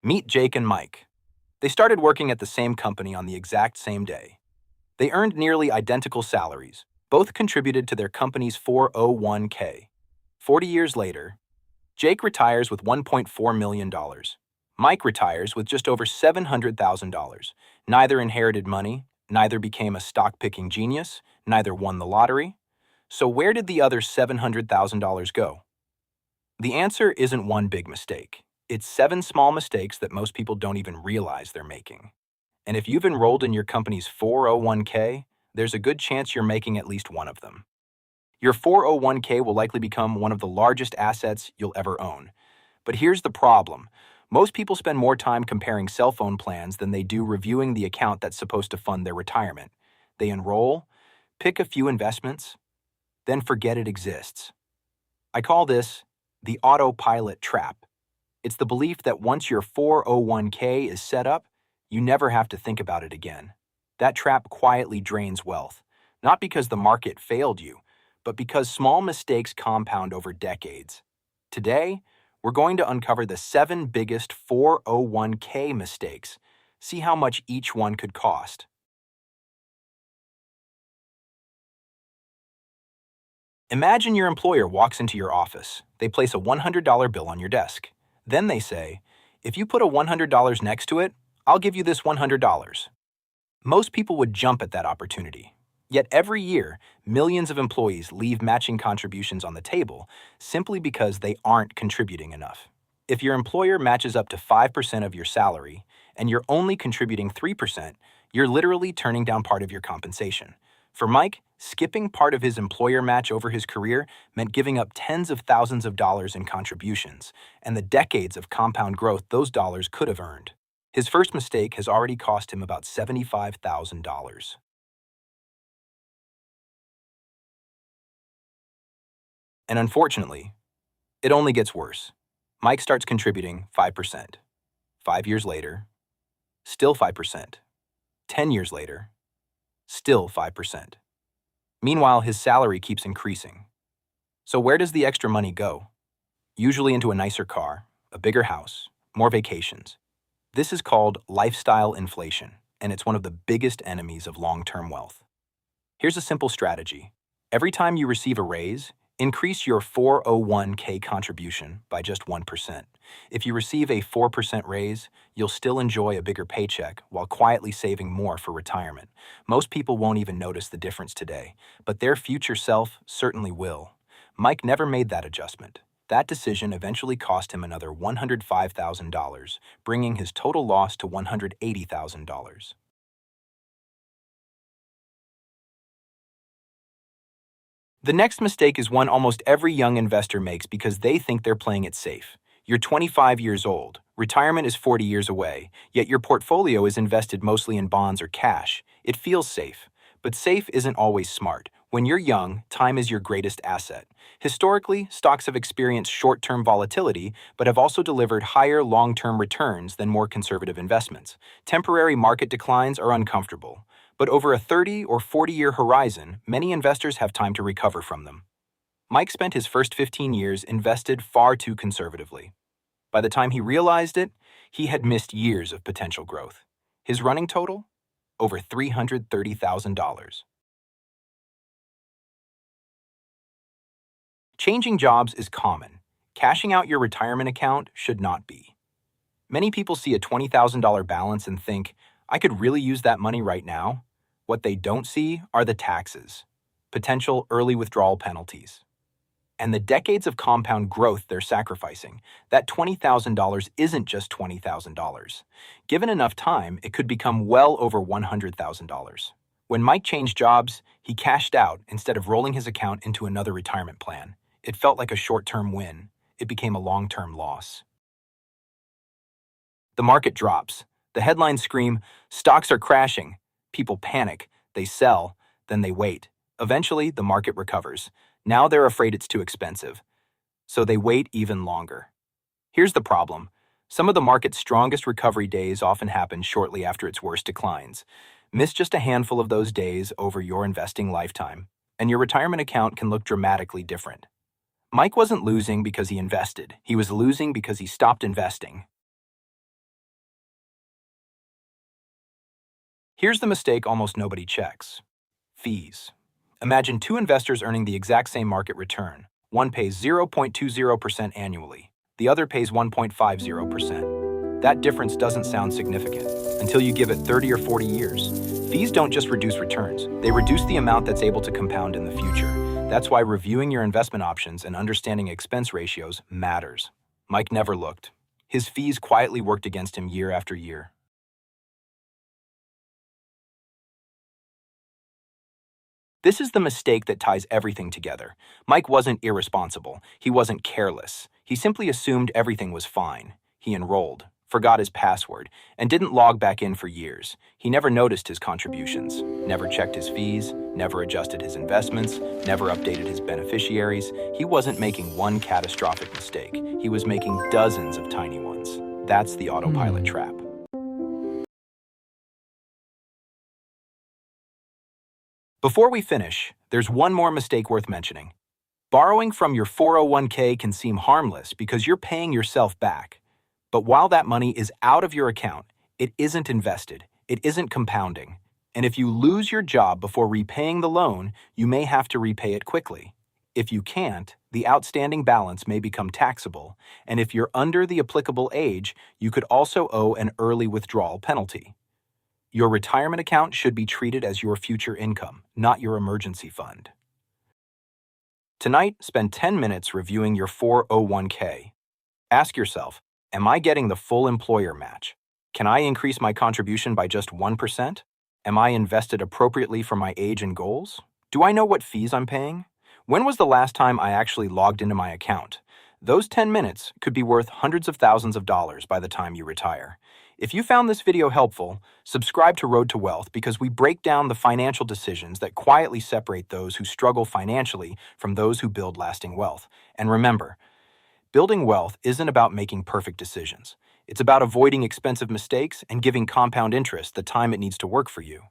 Meet Jake and Mike. They started working at the same company on the exact same day. They earned nearly identical salaries. Both contributed to their company's 401k. 40 years later, Jake retires with $1.4 million. Mike retires with just over $700,000. Neither inherited money, neither became a stock-picking genius, neither won the lottery. So where did the other $700,000 go? The answer isn't one big mistake. It's 7 small mistakes that most people don't even realize they're making. And if you've enrolled in your company's 401k, there's a good chance you're making at least one of them. Your 401k will likely become one of the largest assets you'll ever own. But here's the problem. Most people spend more time comparing cell phone plans than they do reviewing the account that's supposed to fund their retirement. They enroll, pick a few investments, then forget it exists. I call this the autopilot trap. It's the belief that once your 401k is set up, you never have to think about it again. That trap quietly drains wealth, not because the market failed you, but because small mistakes compound over decades. Today, we're going to uncover the 7 biggest 401k mistakes. See how much each one could cost. Imagine your employer walks into your office. They place a $100 bill on your desk. Then they say, if you put a $100 next to it, I'll give you this $100. Most people would jump at that opportunity. Yet every year, millions of employees leave matching contributions on the table simply because they aren't contributing enough. If your employer matches up to 5% of your salary and you're only contributing 3%, you're literally turning down part of your compensation. For Mike, skipping part of his employer match over his career meant giving up tens of thousands of dollars in contributions and the decades of compound growth those dollars could have earned. His first mistake has already cost him about $75,000. And unfortunately, it only gets worse. Mike starts contributing 5%. 5 years later, still 5%. 10 years later, still 5%. Meanwhile, his salary keeps increasing. So where does the extra money go? Usually into a nicer car, a bigger house, more vacations. This is called lifestyle inflation, and it's one of the biggest enemies of long-term wealth. Here's a simple strategy. Every time you receive a raise, increase your 401k contribution by just 1%. If you receive a 4% raise, you'll still enjoy a bigger paycheck while quietly saving more for retirement. Most people won't even notice the difference today, but their future self certainly will. Mike never made that adjustment. That decision eventually cost him another $105,000, bringing his total loss to $180,000. The next mistake is one almost every young investor makes because they think they're playing it safe. You're 25 years old, retirement is 40 years away, yet your portfolio is invested mostly in bonds or cash. It feels safe, but safe isn't always smart. When you're young, time is your greatest asset. Historically, stocks have experienced short-term volatility, but have also delivered higher long-term returns than more conservative investments. Temporary market declines are uncomfortable, but over a 30 or 40-year horizon, many investors have time to recover from them. Mike spent his first 15 years invested far too conservatively. By the time he realized it, he had missed years of potential growth. His running total? Over $330,000. Changing jobs is common. Cashing out your retirement account should not be. Many people see a $20,000 balance and think, I could really use that money right now. What they don't see are the taxes, potential early withdrawal penalties, and the decades of compound growth they're sacrificing. That $20,000 isn't just $20,000. Given enough time, it could become well over $100,000. When Mike changed jobs, he cashed out instead of rolling his account into another retirement plan. It felt like a short-term win. It became a long-term loss. The market drops. The headlines scream, stocks are crashing. People panic. They sell. Then they wait. Eventually, the market recovers. Now they're afraid it's too expensive. So they wait even longer. Here's the problem. Some of the market's strongest recovery days often happen shortly after its worst declines. Miss just a handful of those days over your investing lifetime, and your retirement account can look dramatically different. Mike wasn't losing because he invested. He was losing because he stopped investing. Here's the mistake almost nobody checks. Fees. Imagine two investors earning the exact same market return. One pays 0.20% annually. The other pays 1.50%. That difference doesn't sound significant until you give it 30 or 40 years. Fees don't just reduce returns, they reduce the amount that's able to compound in the future. That's why reviewing your investment options and understanding expense ratios matters. Mike never looked. His fees quietly worked against him year after year. This is the mistake that ties everything together. Mike wasn't irresponsible. He wasn't careless. He simply assumed everything was fine. He enrolled, forgot his password, and didn't log back in for years. He never noticed his contributions, never checked his fees, never adjusted his investments, never updated his beneficiaries. He wasn't making one catastrophic mistake. He was making dozens of tiny ones. That's the autopilot trap. Before we finish, there's one more mistake worth mentioning. Borrowing from your 401k can seem harmless because you're paying yourself back. But while that money is out of your account, it isn't invested, it isn't compounding. And if you lose your job before repaying the loan, you may have to repay it quickly. If you can't, the outstanding balance may become taxable, and if you're under the applicable age, you could also owe an early withdrawal penalty. Your retirement account should be treated as your future income, not your emergency fund. Tonight, spend 10 minutes reviewing your 401k. Ask yourself, am I getting the full employer match? Can I increase my contribution by just 1%? Am I invested appropriately for my age and goals? Do I know what fees I'm paying? When was the last time I actually logged into my account? Those 10 minutes could be worth hundreds of thousands of dollars by the time you retire. If you found this video helpful, subscribe to Road to Wealth because we break down the financial decisions that quietly separate those who struggle financially from those who build lasting wealth. And remember, building wealth isn't about making perfect decisions. It's about avoiding expensive mistakes and giving compound interest the time it needs to work for you.